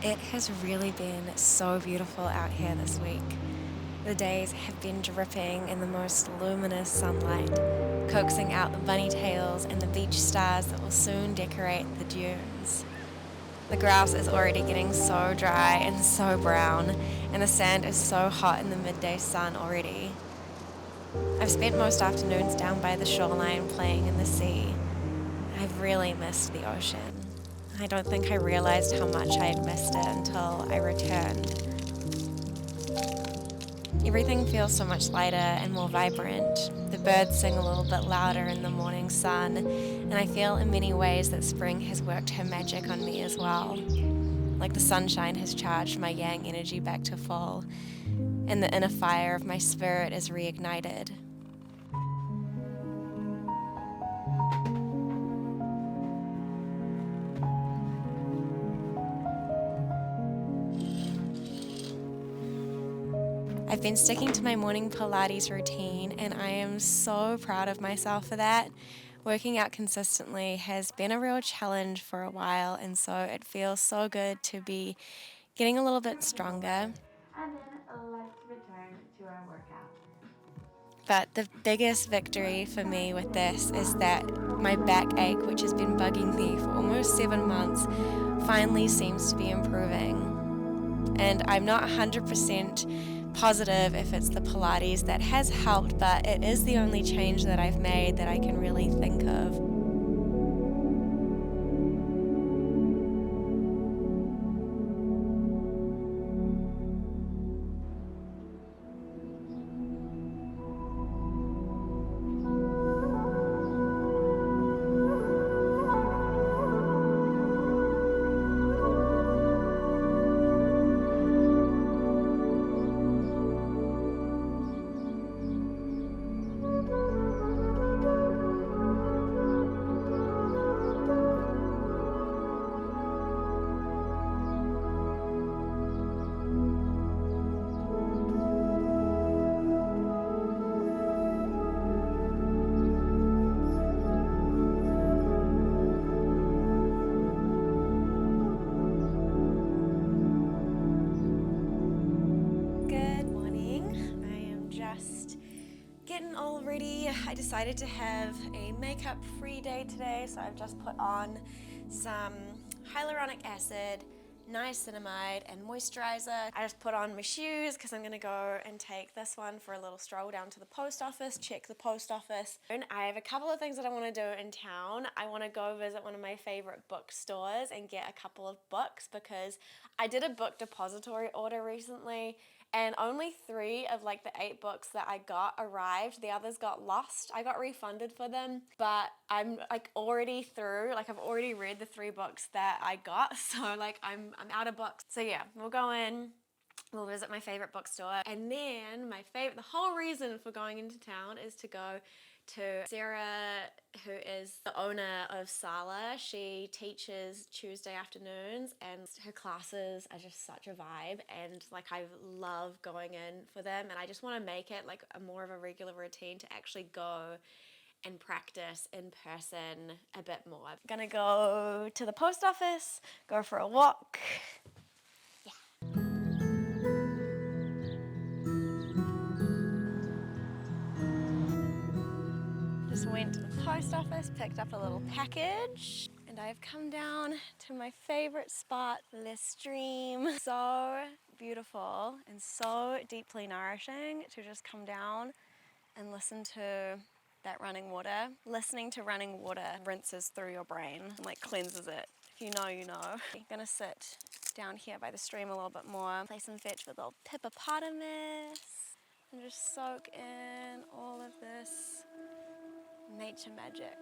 It has really been so beautiful out here this week. The days have been dripping in the most luminous sunlight, coaxing out the bunny tails and the beach stars that will soon decorate the dunes. The grass is already getting so dry and so brown, and the sand is so hot in the midday sun already. I've spent most afternoons down by the shoreline playing in the sea. I've really missed the ocean. I don't think I realized how much I had missed it until I returned. Everything feels so much lighter and more vibrant. The birds sing a little bit louder in the morning sun, and I feel in many ways that spring has worked her magic on me as well. Like the sunshine has charged my yang energy back to full, and the inner fire of my spirit is reignited. I've been sticking to my morning Pilates routine, and I am so proud of myself for that. Working out consistently has been a real challenge for a while, and so it feels so good to be getting a little bit stronger. And then let's return to our workout. But the biggest victory for me with this is that my backache, which has been bugging me for almost 7 months, finally seems to be improving. And I'm not 100% positive if it's the Pilates that has helped, but it is the only change that I've made that I can really think of. Good morning. I am just getting all ready. I decided to have a makeup free day today, so I've just put on some hyaluronic acid, niacinamide, and moisturizer. I just put on my shoes because I'm going to go and take this one for a little stroll down to the post office, check the post office. And I have a couple of things that I want to do in town. I want to go visit one of my favorite bookstores and get a couple of books because I did a book depository order recently, and only 3 of like the 8 books that I got arrived. The others got lost. I got refunded for them, but I'm like already through, like I've already read the 3 books that I got, so like I'm out of books. So yeah, we'll go in, we'll visit my favorite bookstore, and then the whole reason for going into town is to go to Sarah, who is the owner of Sala. She teaches Tuesday afternoons, and her classes are just such a vibe, and like I love going in for them, and I just want to make it like a more of a regular routine to actually go and practice in person a bit more. I'm gonna go to the post office, go for a walk. Just went to the post office, picked up a little package, and I've come down to my favorite spot, the stream. So beautiful and so deeply nourishing to just come down and listen to that running water. Listening to running water rinses through your brain and like cleanses it. If you know, you know. I'm gonna sit down here by the stream a little bit more, play some fetch with little hippopotamus, and just soak in all of this nature magic.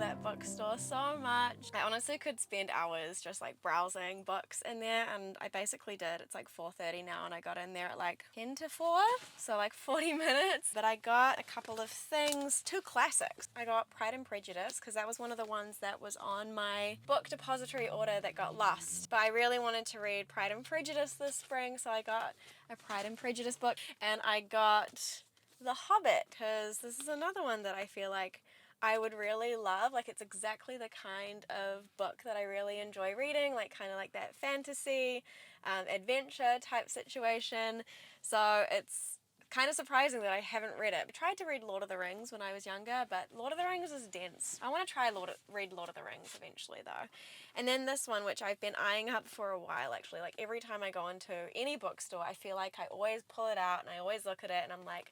that bookstore so much. I honestly could spend hours just like browsing books in there, and I basically did. It's like 4:30 now and I got in there at like 10 to 4, so like 40 minutes. But I got a couple of things, two classics. I got Pride and Prejudice because that was one of the ones that was on my book depository order that got lost. But I really wanted to read Pride and Prejudice this spring, so I got a Pride and Prejudice book, and I got The Hobbit because this is another one that I feel like I would really love. Like, it's exactly the kind of book that I really enjoy reading, like kind of like that fantasy, adventure type situation. So it's kind of surprising that I haven't read it. I tried to read Lord of the Rings when I was younger, but Lord of the Rings is dense. I want to try read Lord of the Rings eventually though. And then this one, which I've been eyeing up for a while actually. Like every time I go into any bookstore, I feel like I always pull it out and I always look at it and I'm like,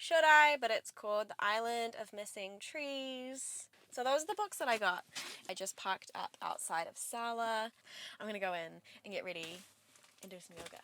should I? But it's called The Island of Missing Trees. So those are the books that I got. I just parked up outside of Sala. I'm gonna go in and get ready and do some yoga.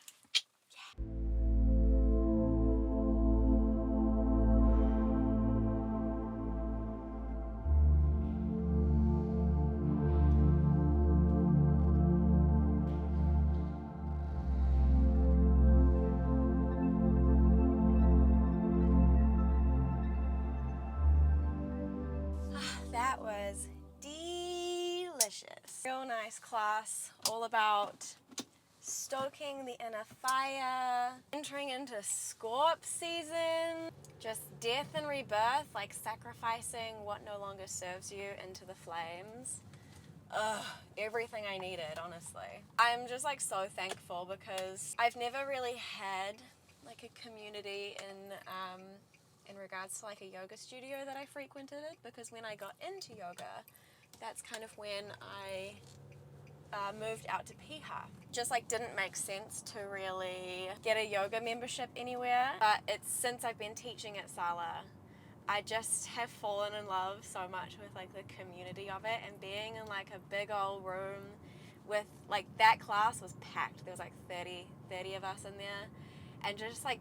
That was delicious. Real nice class, all about stoking the inner fire, entering into Scorp season, just death and rebirth, like sacrificing what no longer serves you into the flames. Ugh, everything I needed, honestly. I'm just like so thankful because I've never really had like a community in regards to like a yoga studio that I frequented, because when I got into yoga, that's kind of when I moved out to Piha. Just like didn't make sense to really get a yoga membership anywhere, but it's since I've been teaching at Sala, I just have fallen in love so much with like the community of it, and being in like a big old room with like that class was packed. There was like 30 of us in there, and just like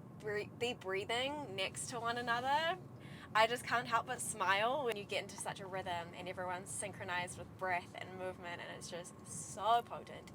be breathing next to one another. I just can't help but smile when you get into such a rhythm and everyone's synchronized with breath and movement, and it's just so potent.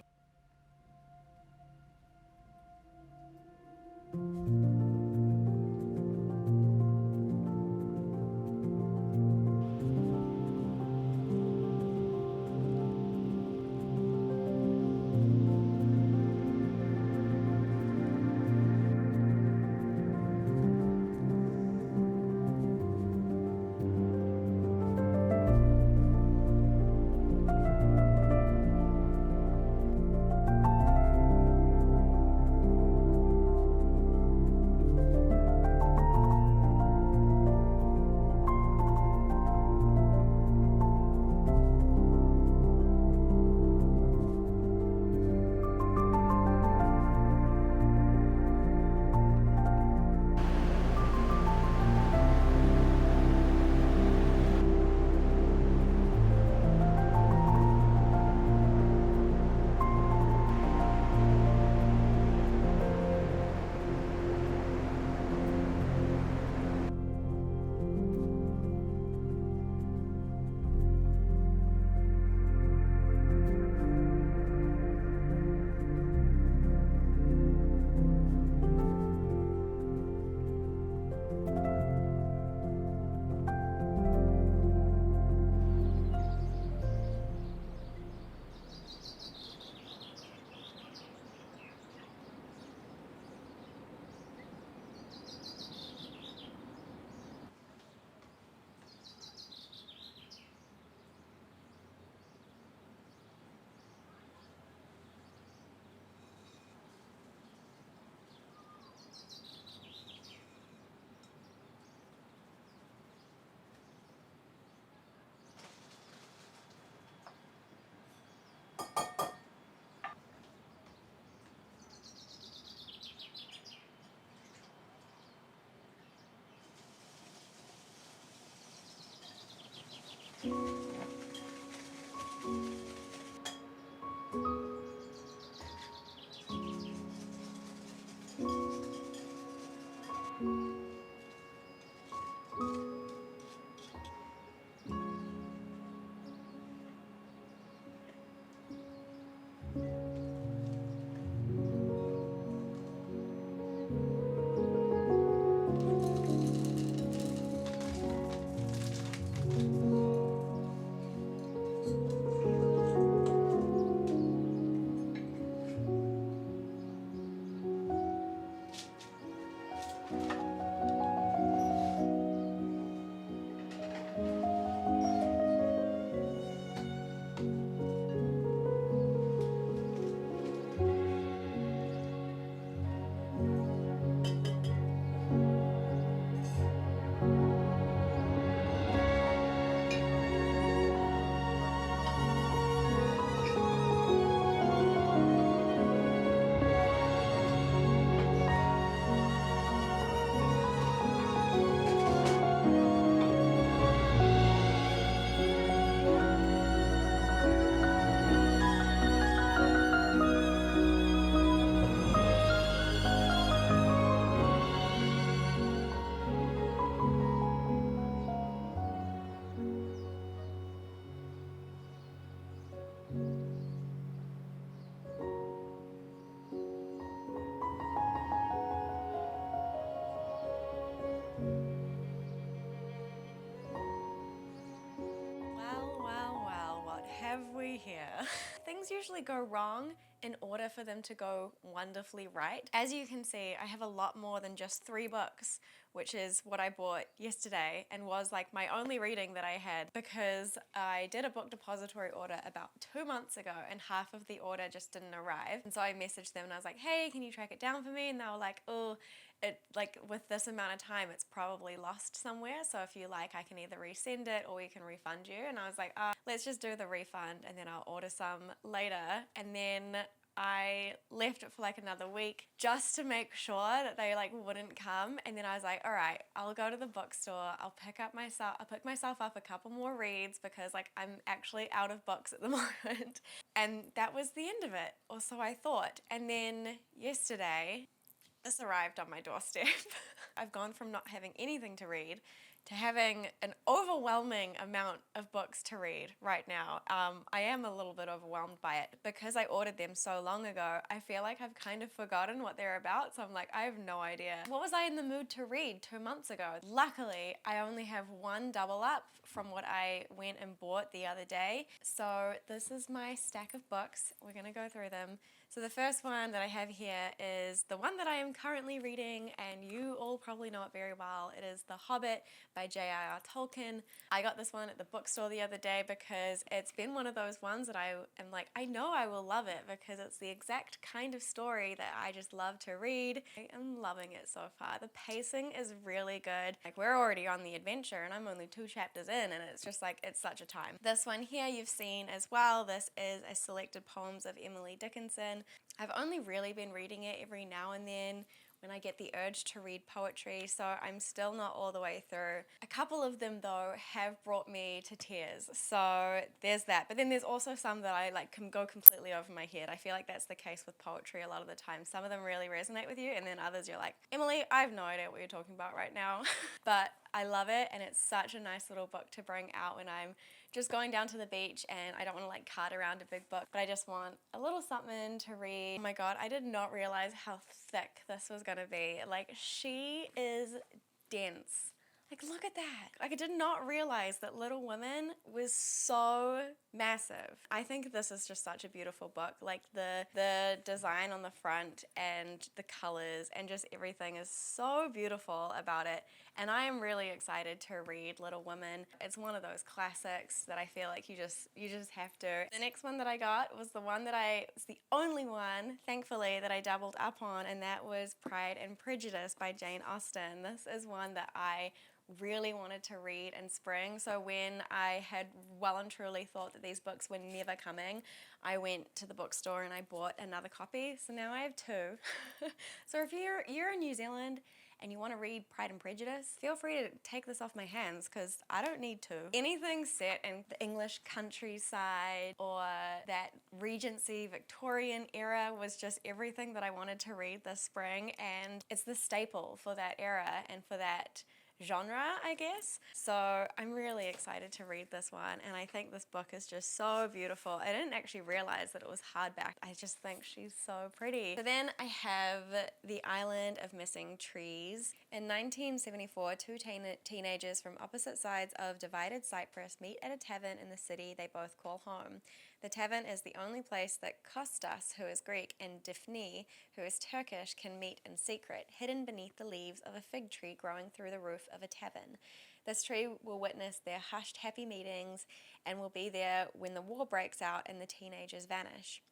here. Things usually go wrong in order for them to go wonderfully right. As you can see, I have a lot more than just 3 books, which is what I bought yesterday and was like my only reading that I had, because I did a book depository order about 2 months ago and half of the order just didn't arrive. And so I messaged them and I was like, hey, can you track it down for me? And they were like, oh, it, like, with this amount of time, it's probably lost somewhere. So if you like, I can either resend it or we can refund you. And I was like, let's just do the refund and then I'll order some later. And then I left it for like another week just to make sure that they like wouldn't come. And then I was like, all right, I'll go to the bookstore. I'll pick myself up a couple more reads because like I'm actually out of books at the moment. And that was the end of it, or so I thought. And then yesterday, this arrived on my doorstep. I've gone from not having anything to read to having an overwhelming amount of books to read right now. I am a little bit overwhelmed by it because I ordered them so long ago. I feel like I've kind of forgotten what they're about, so I'm like, I have no idea. What was I in the mood to read 2 months ago? Luckily, I only have one double up from what I went and bought the other day. So this is my stack of books. We're gonna go through them. So the first one that I have here is the one that I am currently reading, and you all probably know it very well. It is The Hobbit by J.R.R. Tolkien. I got this one at the bookstore the other day because it's been one of those ones that I am like, I know I will love it because it's the exact kind of story that I just love to read. I am loving it so far. The pacing is really good. Like, we're already on the adventure and I'm only 2 chapters in, and it's just like, it's such a time. This one here you've seen as well. This is a selected poems of Emily Dickinson. I've only really been reading it every now and then when I get the urge to read poetry, so I'm still not all the way through. A couple of them though have brought me to tears, so there's that. But then there's also some that I like can go completely over my head. I feel like that's the case with poetry a lot of the time. Some of them really resonate with you, and then others you're like, Emily, I have no idea what you're talking about right now. But I love it, and it's such a nice little book to bring out when I'm just going down to the beach and I don't want to like cart around a big book, but I just want a little something to read. Oh my god, I did not realize how thick this was gonna be. Like, she is dense. Like, look at that. Like, I did not realize that Little Women was so massive. I think this is just such a beautiful book. Like, the design on the front and the colors and just everything is so beautiful about it. And I am really excited to read Little Women. It's one of those classics that I feel like you just have to. The next one that I got was it's the only one, thankfully, that I doubled up on, and that was Pride and Prejudice by Jane Austen. This is one that I really wanted to read in spring. So when I had well and truly thought that these books were never coming, I went to the bookstore and I bought another copy. So now I have 2. So if you're in New Zealand and you want to read Pride and Prejudice, feel free to take this off my hands because I don't need to. Anything set in the English countryside or that Regency Victorian era was just everything that I wanted to read this spring, and it's the staple for that era and for that genre, I guess. So I'm really excited to read this one, and I think this book is just so beautiful. I didn't actually realize that it was hardback. I just think she's so pretty. So then I have The Island of Missing Trees. In 1974, 2 teenagers from opposite sides of divided Cyprus meet at a tavern in the city they both call home. The tavern is the only place that Kostas, who is Greek, and Daphne, who is Turkish, can meet in secret, hidden beneath the leaves of a fig tree growing through the roof of a tavern. This tree will witness their hushed, happy meetings and will be there when the war breaks out and the teenagers vanish.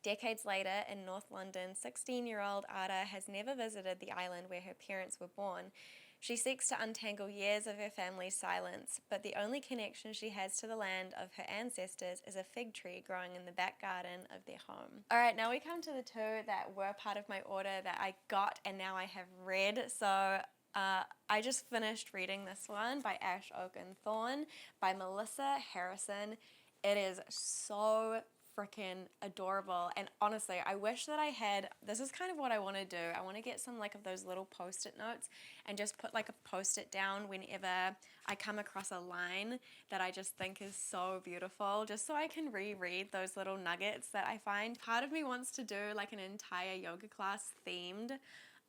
Decades later, in North London, 16-year-old Ada has never visited the island where her parents were born. She seeks to untangle years of her family's silence, but the only connection she has to the land of her ancestors is a fig tree growing in the back garden of their home. All right, now we come to the 2 that were part of my order that I got and now I have read. So I just finished reading this one by Ash, Oak and Thorn by Melissa Harrison. It is so freaking adorable, and honestly I wish that I had, this is kind of what I want to do. I want to get some like of those little post-it notes and just put like a post-it down whenever I come across a line that I just think is so beautiful, just so I can reread those little nuggets that I find. Part of me wants to do like an entire yoga class themed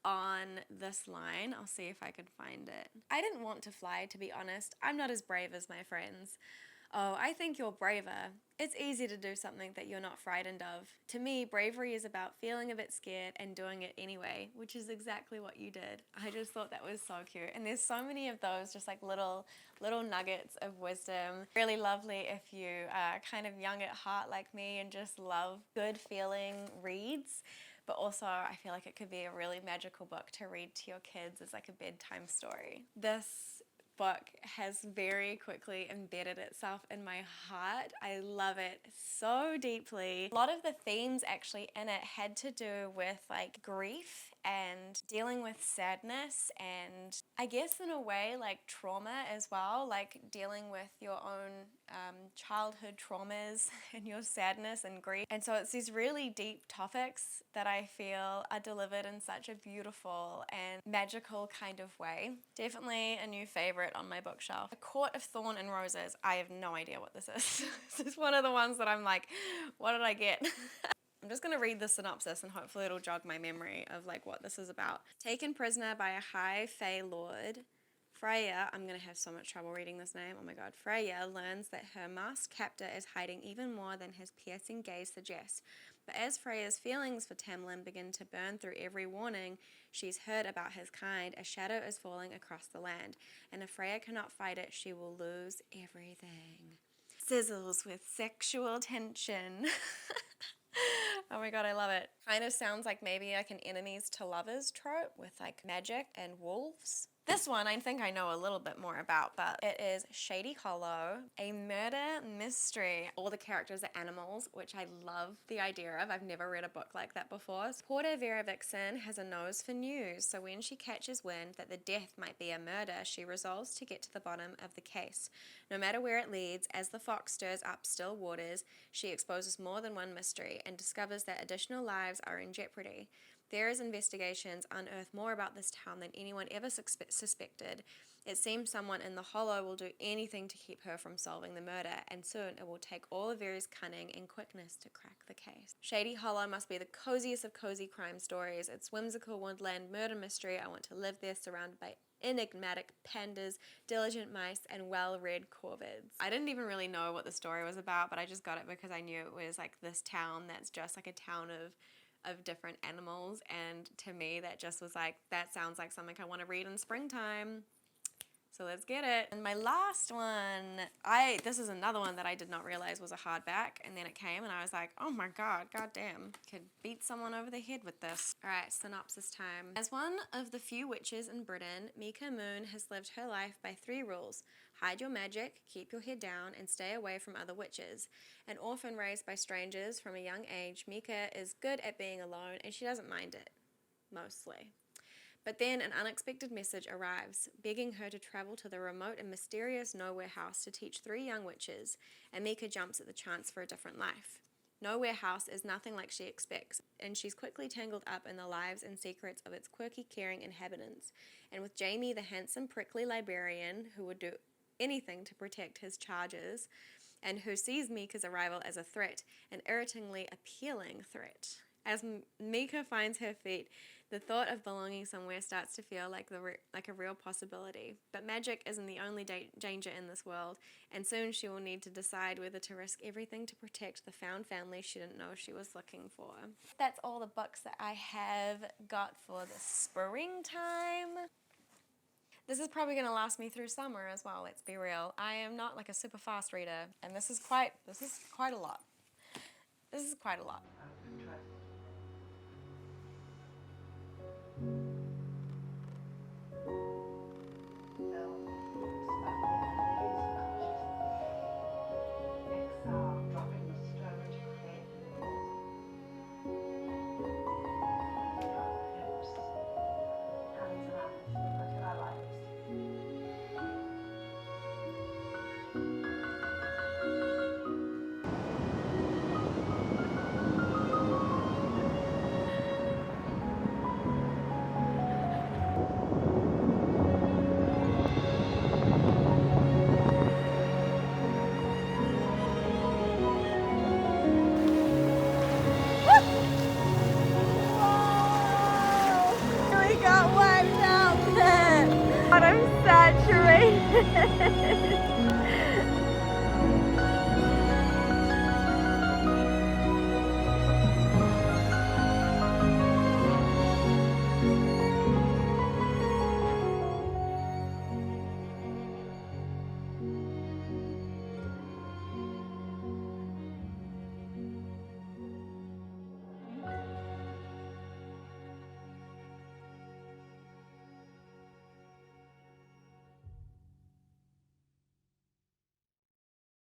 on this line. I'll see if I can find it. I didn't want to fly, to be honest. I'm not as brave as my friends. Oh, I think you're braver. It's easy to do something that you're not frightened of. To me, bravery is about feeling a bit scared and doing it anyway, which is exactly what you did. I just thought that was so cute. And there's so many of those just like little nuggets of wisdom. Really lovely if you are kind of young at heart like me and just love good feeling reads. But also, I feel like it could be a really magical book to read to your kids as like a bedtime story. This book has very quickly embedded itself in my heart. I love it so deeply. A lot of the themes actually in it had to do with like grief and dealing with sadness, and I guess in a way like trauma as well, like dealing with your own childhood traumas and your sadness and grief. And so it's these really deep topics that I feel are delivered in such a beautiful and magical kind of way. Definitely a new favorite on my bookshelf. A Court of Thorn and Roses. I have no idea what this is. This is one of the ones that I'm like, what did I get? I'm just going to read the synopsis and hopefully it'll jog my memory of like what this is about. Taken prisoner by a high fae lord, Freya, I'm going to have so much trouble reading this name, oh my god, Freya learns that her masked captor is hiding even more than his piercing gaze suggests. But as Freya's feelings for Tamlin begin to burn through every warning she's heard about his kind, a shadow is falling across the land, and if Freya cannot fight it, she will lose everything. Sizzles with sexual tension. Oh my god, I love it. Kind of sounds like maybe like an enemies to lovers trope with like magic and wolves. This one I think I know a little bit more about, but it is Shady Hollow, a murder mystery. All the characters are animals, which I love the idea of. I've never read a book like that before. Porter Vera Vixen has a nose for news, so when she catches wind that the death might be a murder, she resolves to get to the bottom of the case. No matter where it leads, as the fox stirs up still waters, she exposes more than one mystery and discovers that additional lives are in jeopardy. Vera's investigations unearth more about this town than anyone ever suspected. It seems someone in the Hollow will do anything to keep her from solving the murder, and soon it will take all of Vera's cunning and quickness to crack the case. Shady Hollow must be the coziest of cozy crime stories. It's whimsical woodland murder mystery. I want to live there surrounded by enigmatic pandas, diligent mice, and well-read corvids. I didn't even really know what the story was about, but I just got it because I knew it was like this town that's just like a town of different animals, and to me that just was like, that sounds like something I want to read in springtime. So let's get it. And my last one, this is another one that I did not realize was a hardback, and then it came and I was like, oh my god, goddamn, could beat someone over the head with this. Alright, synopsis time. As one of the few witches in Britain, Mika Moon has lived her life by 3 rules. Hide your magic, keep your head down, and stay away from other witches. An orphan raised by strangers from a young age, Mika is good at being alone and she doesn't mind it. Mostly. But then an unexpected message arrives, begging her to travel to the remote and mysterious Nowhere House to teach 3 young witches, and Mika jumps at the chance for a different life. Nowhere House is nothing like she expects, and she's quickly tangled up in the lives and secrets of its quirky, caring inhabitants. And with Jamie, the handsome, prickly librarian, who would do anything to protect his charges, and who sees Mika's arrival as a threat, an irritatingly appealing threat. As Mika finds her feet, the thought of belonging somewhere starts to feel like a real possibility. But magic isn't the only danger in this world, and soon she will need to decide whether to risk everything to protect the found family she didn't know she was looking for. That's all the books that I have got for the springtime. This is probably going to last me through summer as well, let's be real. I am not like a super fast reader, and this is quite a lot. This is quite a lot. Got one down there. But I'm saturated.